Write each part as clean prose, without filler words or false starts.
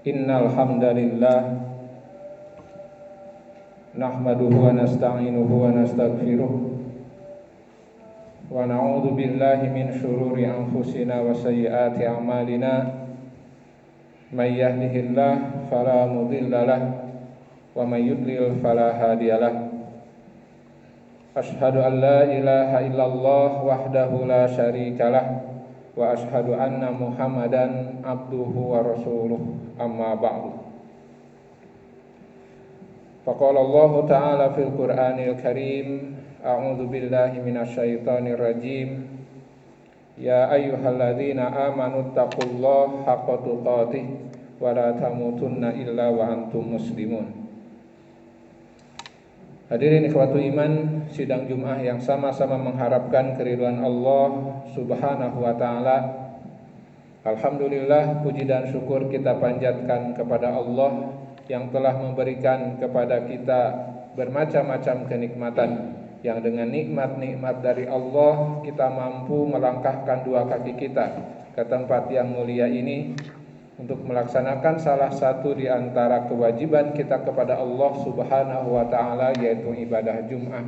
Innal hamdalillah nahmaduhu wa nasta'inuhu wa nastaghfiruh wa na'udzu billahi min shururi anfusina wa sayyiati a'malina may yahdihillahu fala mudilla lahu wa may yudlil fala hadiyalah. Ashhadu an la ilaha illallah wahdahu la syarikalah wa ashhadu anna Muhammadan abduhu wa rasuluh, amma ba'du. Faqala Allah ta'ala fil Qur'anil Karim, a'udzu billahi minasyaitonir rajim. Ya ayyuhalladzina amanu taqullaha haqqa tuqatih wa la tamutunna illa wa antum muslimun. Hadirin ikhwatu iman, sidang Jumat yang sama-sama mengharapkan keridhaan Allah Subhanahu wa taala. Alhamdulillah, puji dan syukur kita panjatkan kepada Allah yang telah memberikan kepada kita bermacam-macam kenikmatan, yang dengan nikmat-nikmat dari Allah kita mampu melangkahkan dua kaki kita ke tempat yang mulia ini untuk melaksanakan salah satu di antara kewajiban kita kepada Allah Subhanahu wa taala, yaitu ibadah Jumat.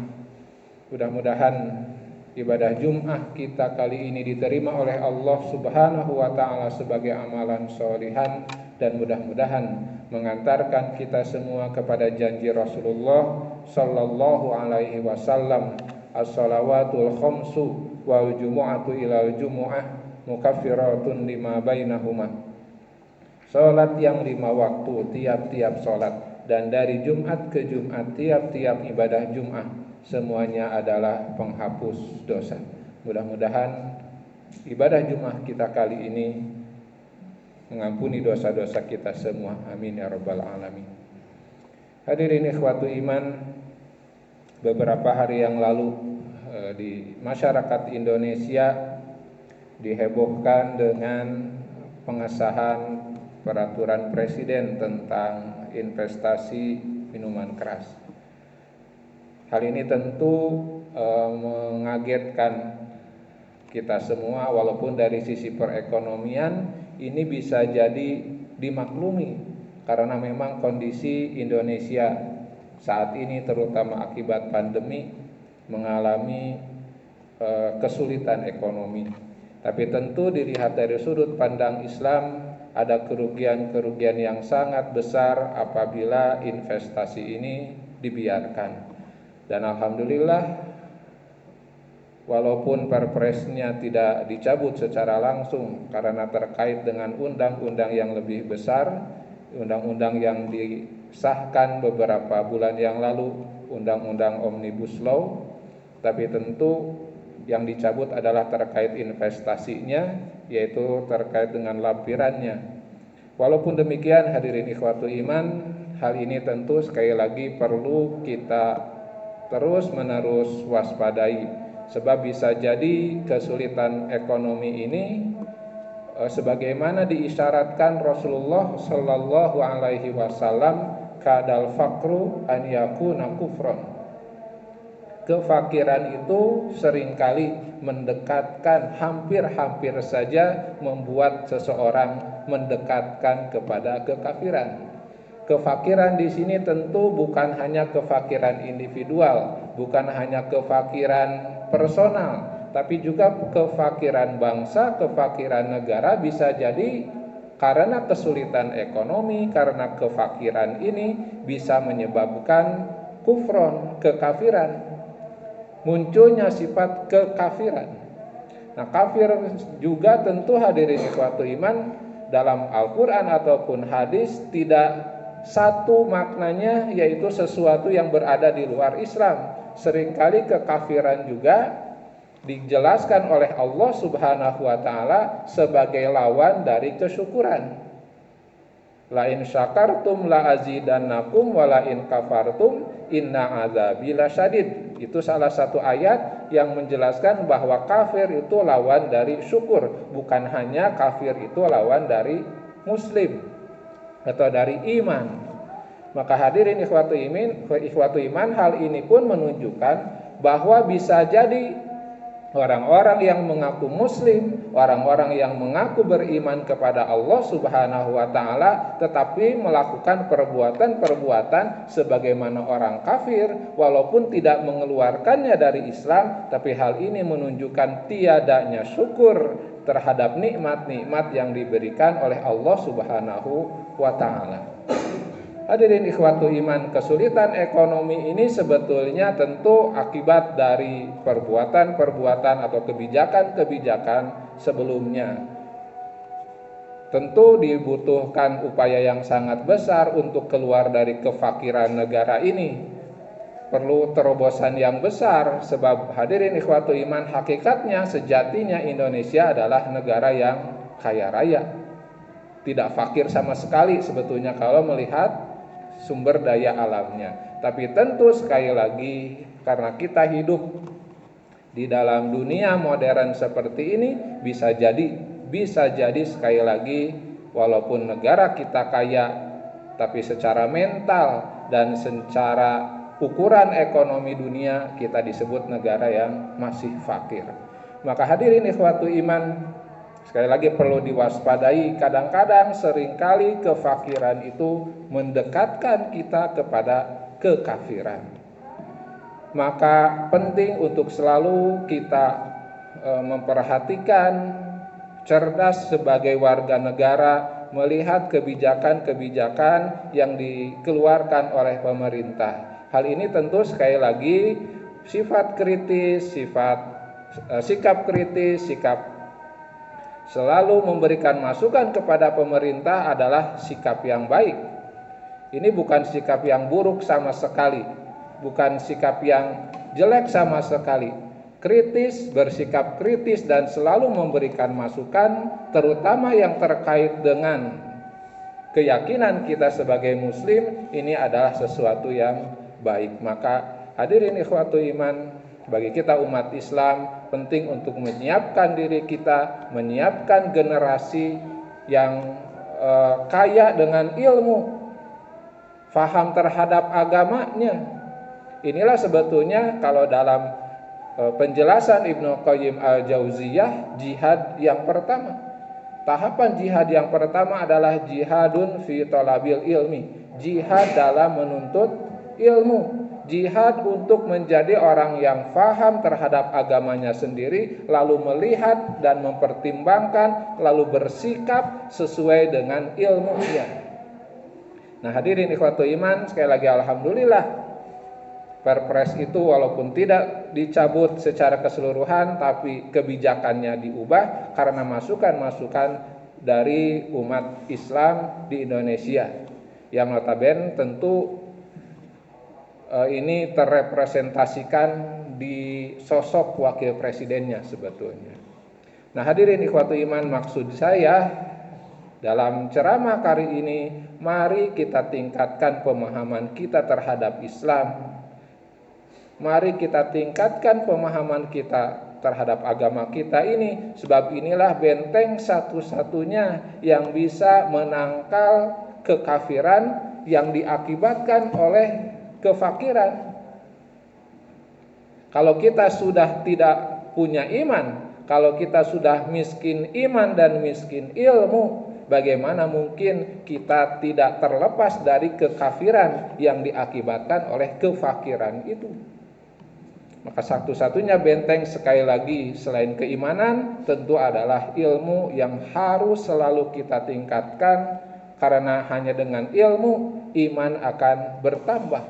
Mudah-mudahan ibadah Jumat kita kali ini diterima oleh Allah Subhanahu wa taala sebagai amalan sholihan, dan mudah-mudahan mengantarkan kita semua kepada janji Rasulullah sallallahu alaihi wasallam, as-shalawatul khamsu wal jumu'atu ilal jumu'ah mukaffiratun lima bainahuma. Salat yang 5 waktu tiap-tiap salat, dan dari Jumat ke Jumat tiap-tiap ibadah Jumat semuanya adalah penghapus dosa. Mudah-mudahan ibadah Jumat kita kali ini mengampuni dosa-dosa kita semua. Amin ya rabbal alamin. Hadirin ikhwatu iman, beberapa hari yang lalu di masyarakat Indonesia dihebohkan dengan pengesahan peraturan presiden tentang investasi minuman keras. Hal ini tentu mengagetkan kita semua, walaupun dari sisi perekonomian ini bisa jadi dimaklumi karena memang kondisi Indonesia saat ini terutama akibat pandemi mengalami kesulitan ekonomi. Tapi tentu dilihat dari sudut pandang Islam, ada kerugian-kerugian yang sangat besar apabila investasi ini dibiarkan. Dan alhamdulillah, walaupun perpresnya tidak dicabut secara langsung karena terkait dengan undang-undang yang lebih besar, undang-undang yang disahkan beberapa bulan yang lalu, undang-undang Omnibus Law, tapi tentu yang dicabut adalah terkait investasinya, yaitu terkait dengan lampirannya. Walaupun demikian, hadirin ikhwatu iman, hal ini tentu sekali lagi perlu kita terus-menerus waspadai, sebab bisa jadi kesulitan ekonomi ini sebagaimana diisyaratkan Rasulullah sallallahu alaihi wasallam, kadal faqru an yakuna kufron. Kefakiran itu seringkali mendekatkan, hampir-hampir saja membuat seseorang mendekatkan kepada kekafiran. Kefakiran di sini tentu bukan hanya kefakiran individual, bukan hanya kefakiran personal, tapi juga kefakiran bangsa, kefakiran negara. Bisa jadi karena kesulitan ekonomi, karena kefakiran ini bisa menyebabkan kufron, kekafiran, munculnya sifat kekafiran. Nah, kafir juga tentu hadirin ikhwatu iman dalam Al-Quran ataupun hadis tidak satu maknanya, yaitu sesuatu yang berada di luar Islam. Seringkali kekafiran juga dijelaskan oleh Allah Subhanahu wa taala sebagai lawan dari kesyukuran. La in syakartum la azidannakum wa la in kafartum inna azabi lasyadid. Itu salah satu ayat yang menjelaskan bahwa kafir itu lawan dari syukur, bukan hanya kafir itu lawan dari muslim atau dari iman. Maka hadirin ikhwatu iman, hal ini pun menunjukkan bahwa bisa jadi orang-orang yang mengaku muslim, orang-orang yang mengaku beriman kepada Allah Subhanahu wa taala tetapi melakukan perbuatan-perbuatan sebagaimana orang kafir walaupun tidak mengeluarkannya dari Islam, tapi hal ini menunjukkan tiadanya syukur terhadap nikmat-nikmat yang diberikan oleh Allah Subhanahu wa taala. Hadirin ikhwatu iman, kesulitan ekonomi ini sebetulnya tentu akibat dari perbuatan-perbuatan atau kebijakan-kebijakan sebelumnya. Tentu dibutuhkan upaya yang sangat besar untuk keluar dari kefakiran negara ini. Perlu terobosan yang besar, sebab hadirin ikhwatu iman, hakikatnya sejatinya Indonesia adalah negara yang kaya raya. Tidak fakir sama sekali sebetulnya kalau melihat sumber daya alamnya. Tapi tentu sekali lagi karena kita hidup di dalam dunia modern seperti ini, bisa jadi sekali lagi walaupun negara kita kaya, tapi secara mental dan secara ukuran ekonomi dunia kita disebut negara yang masih fakir. Maka hadirin ikhwatu iman, sekali lagi perlu diwaspadai, kadang-kadang seringkali kefakiran itu mendekatkan kita kepada kekafiran. Maka penting untuk selalu kita memperhatikan, cerdas sebagai warga negara, melihat kebijakan-kebijakan yang dikeluarkan oleh pemerintah. Hal ini tentu sekali lagi sikap kritis, sikap selalu memberikan masukan kepada pemerintah adalah sikap yang baik. Ini bukan sikap yang buruk sama sekali, bukan sikap yang jelek sama sekali. Kritis, bersikap kritis dan selalu memberikan masukan, terutama yang terkait dengan keyakinan kita sebagai muslim, ini adalah sesuatu yang baik. Maka hadirin ikhwatu iman, bagi kita umat Islam penting untuk menyiapkan diri kita, menyiapkan generasi yang kaya dengan ilmu, faham terhadap agamanya. Inilah sebetulnya kalau dalam penjelasan Ibnu Qayyim al-Jauziyah, jihad yang pertama. Tahapan jihad yang pertama adalah jihadun fi talabil ilmi, jihad dalam menuntut ilmu. Jihad untuk menjadi orang yang faham terhadap agamanya sendiri, lalu melihat dan mempertimbangkan, lalu bersikap sesuai dengan ilmunya. Nah hadirin ikhwatu iman, sekali lagi alhamdulillah, Perpres itu walaupun tidak dicabut secara keseluruhan, tapi kebijakannya diubah karena masukan-masukan dari umat Islam di Indonesia, yang notabene tentu ini terrepresentasikan di sosok wakil presidennya sebetulnya. Nah hadirin ikhwatu iman, maksud saya dalam ceramah kali ini, mari kita tingkatkan pemahaman kita terhadap Islam. Mari kita tingkatkan pemahaman kita terhadap agama kita ini, sebab inilah benteng satu-satunya yang bisa menangkal kekafiran yang diakibatkan oleh kefakiran. Kalau kita sudah tidak punya iman, kalau kita sudah miskin iman dan miskin ilmu, bagaimana mungkin kita tidak terlepas dari kekafiran yang diakibatkan oleh kefakiran itu? Maka satu-satunya benteng sekali lagi selain keimanan tentu adalah ilmu yang harus selalu kita tingkatkan, karena hanya dengan ilmu iman akan bertambah.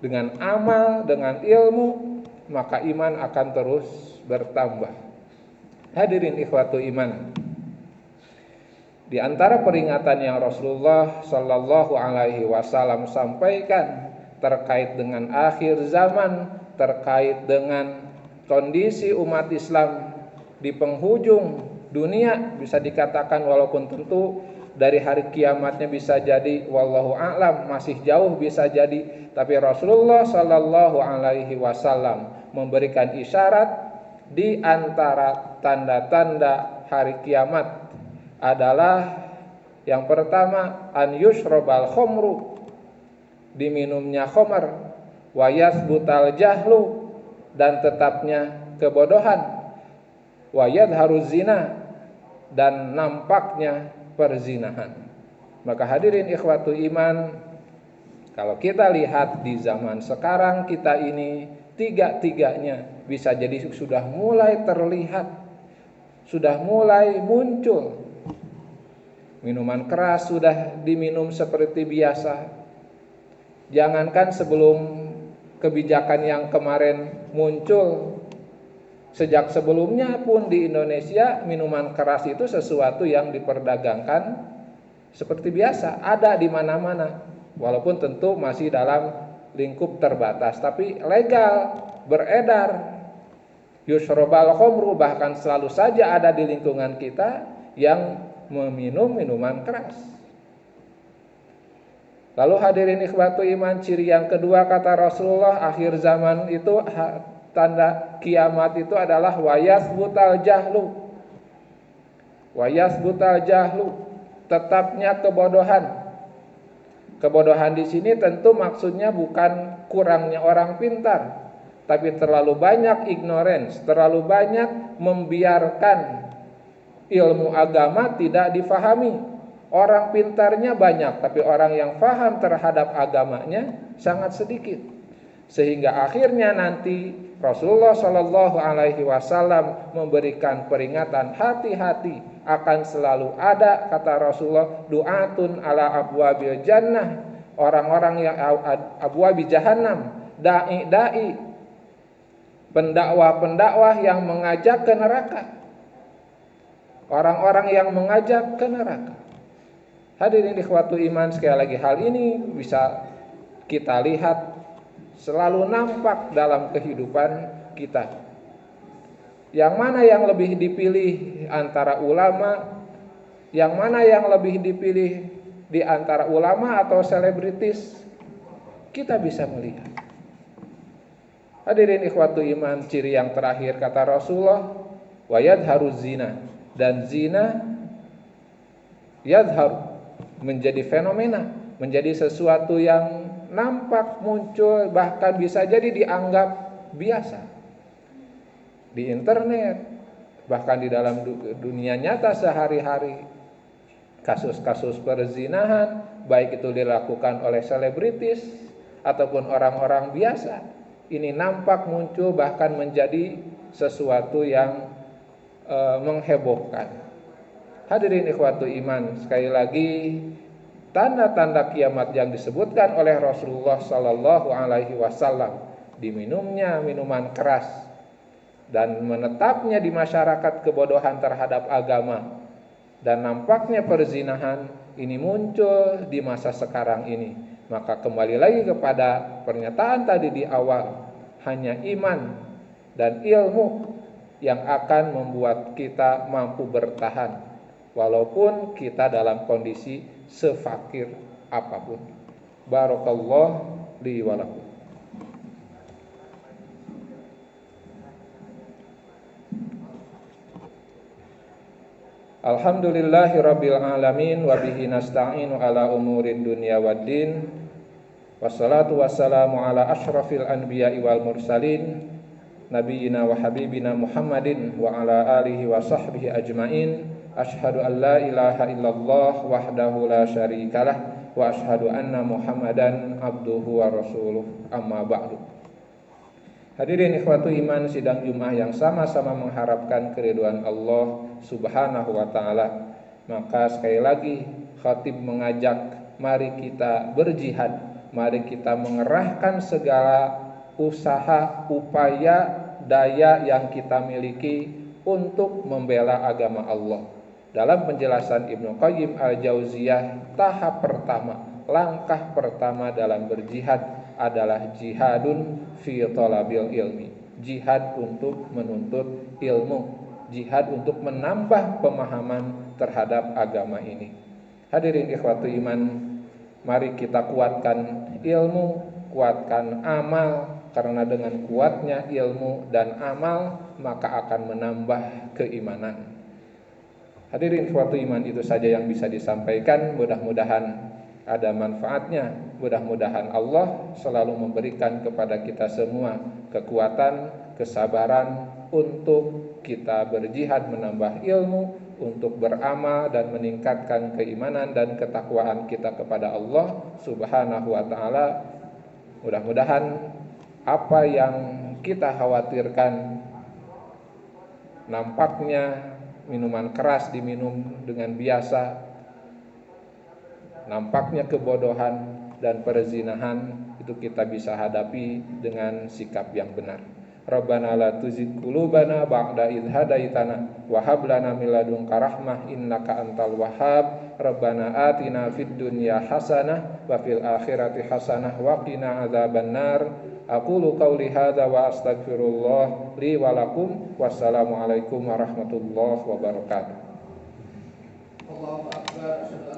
Dengan amal, dengan ilmu, maka iman akan terus bertambah. Hadirin ikhwatu iman, di antara peringatan yang Rasulullah Shallallahu Alaihi Wasallam sampaikan terkait dengan akhir zaman, terkait dengan kondisi umat Islam di penghujung dunia, bisa dikatakan walaupun tentu dari hari kiamatnya bisa jadi wallahu a'lam, masih jauh bisa jadi, tapi Rasulullah Shallallahu Alaihi Wasallam memberikan isyarat di antara tanda-tanda hari kiamat adalah yang pertama an yushrabal khomru, diminumnya khamar, wa yathbutal jahlu, dan tetapnya kebodohan, wa yadharuz zina, dan nampaknya perzinahan. Maka hadirin ikhwatu iman, kalau kita lihat di zaman sekarang kita ini, tiga-tiganya bisa jadi sudah mulai terlihat, sudah mulai muncul. Minuman keras sudah diminum seperti biasa. Jangankan sebelum kebijakan yang kemarin muncul, sejak sebelumnya pun di Indonesia minuman keras itu sesuatu yang diperdagangkan seperti biasa, ada di mana-mana. Walaupun tentu masih dalam lingkup terbatas, tapi legal, beredar. Yushrobal khomru, bahkan selalu saja ada di lingkungan kita yang meminum minuman keras. Lalu hadirin ikhwatu iman, ciri yang kedua kata Rasulullah, akhir zaman itu tanda kiamat itu adalah wayasbutal jahlu. Wayasbutal jahlu, tetapnya kebodohan. Kebodohan di sini tentu maksudnya bukan kurangnya orang pintar, tapi terlalu banyak ignorance, terlalu banyak membiarkan ilmu agama tidak difahami. Orang pintarnya banyak, tapi orang yang paham terhadap agamanya sangat sedikit. Sehingga akhirnya nanti Rasulullah Shallallahu Alaihi Wasallam memberikan peringatan, hati-hati, akan selalu ada, kata Rasulullah, du'atun ala abwabil jannah, orang-orang yang abwabi jahannam, da'i-da'i, pendakwah-pendakwah yang mengajak ke neraka. Orang-orang yang mengajak ke neraka. Hadirin ikhwatu iman, sekali lagi hal ini bisa kita lihat selalu nampak dalam kehidupan kita. Yang mana yang lebih dipilih antara ulama? Yang mana yang lebih dipilih di antara ulama atau selebritis? Kita bisa melihat. Hadirin ikhwatu iman, ciri yang terakhir kata Rasulullah, wa yadharuz zina, dan zina yadhar, menjadi fenomena, menjadi sesuatu yang nampak muncul, bahkan bisa jadi dianggap biasa di internet, bahkan di dalam dunia nyata sehari-hari. Kasus-kasus perzinahan, baik itu dilakukan oleh selebritis ataupun orang-orang biasa, ini nampak muncul, bahkan menjadi sesuatu yang menghebohkan. Hadirin ikhwatu iman, sekali lagi tanda-tanda kiamat yang disebutkan oleh Rasulullah Sallallahu Alaihi Wasallam, diminumnya minuman keras dan menetapnya di masyarakat kebodohan terhadap agama, dan nampaknya perzinahan ini muncul di masa sekarang ini. Maka kembali lagi kepada pernyataan tadi di awal, hanya iman dan ilmu yang akan membuat kita mampu bertahan walaupun kita dalam kondisi sefakir apapun. Barakallahu li wa lakum. Alhamdulillahirabbil alamin, wa bihi nasta'inu ala umurid dunya waddin. Wassalatu wassalamu ala asyrafil anbiya'i wal mursalin, nabiyina wa habibina Muhammadin wa ala alihi wa sahbihi ajmain. Asyhadu an la ilaha illallah wahdahu la syarikalah, wa asyhadu anna Muhammadan abduhu wa rasuluh, amma ba'du. Hadirin ikhwatu iman, sidang Jumat yang sama-sama mengharapkan keridhaan Allah Subhanahu wa taala. Maka sekali lagi khatib mengajak, mari kita berjihad, mari kita mengerahkan segala usaha, upaya, daya yang kita miliki untuk membela agama Allah. Dalam penjelasan Ibnu Qayyim Al-Jauziyah, tahap pertama, langkah pertama dalam berjihad adalah jihadun fi thalabil ilmi, jihad untuk menuntut ilmu, jihad untuk menambah pemahaman terhadap agama ini. Hadirin ikhwatu iman, mari kita kuatkan ilmu, kuatkan amal, karena dengan kuatnya ilmu dan amal maka akan menambah keimanan. Hadirin ikhwatu iman, itu saja yang bisa disampaikan. Mudah-mudahan ada manfaatnya. Mudah-mudahan Allah selalu memberikan kepada kita semua kekuatan, kesabaran, untuk kita berjihad menambah ilmu, untuk beramal dan meningkatkan keimanan dan ketakwaan kita kepada Allah Subhanahu wa taala. Mudah-mudahan apa yang kita khawatirkan, nampaknya minuman keras diminum dengan biasa, nampaknya kebodohan dan perzinahan, itu kita bisa hadapi dengan sikap yang benar. Rabbana la tuzigh qulubana ba'da idh hadaitana wa hab lana min ladunka rahmah innaka antal wahhab. Rabbana atina fid dunya hasanah wa fil akhirati hasanah wa qina adzabannar. Aqulu qawli hadza wa astaghfirullah li wa lakum. Wassalamu alaikum warahmatullahi wabarakatuh. Allahu akbar.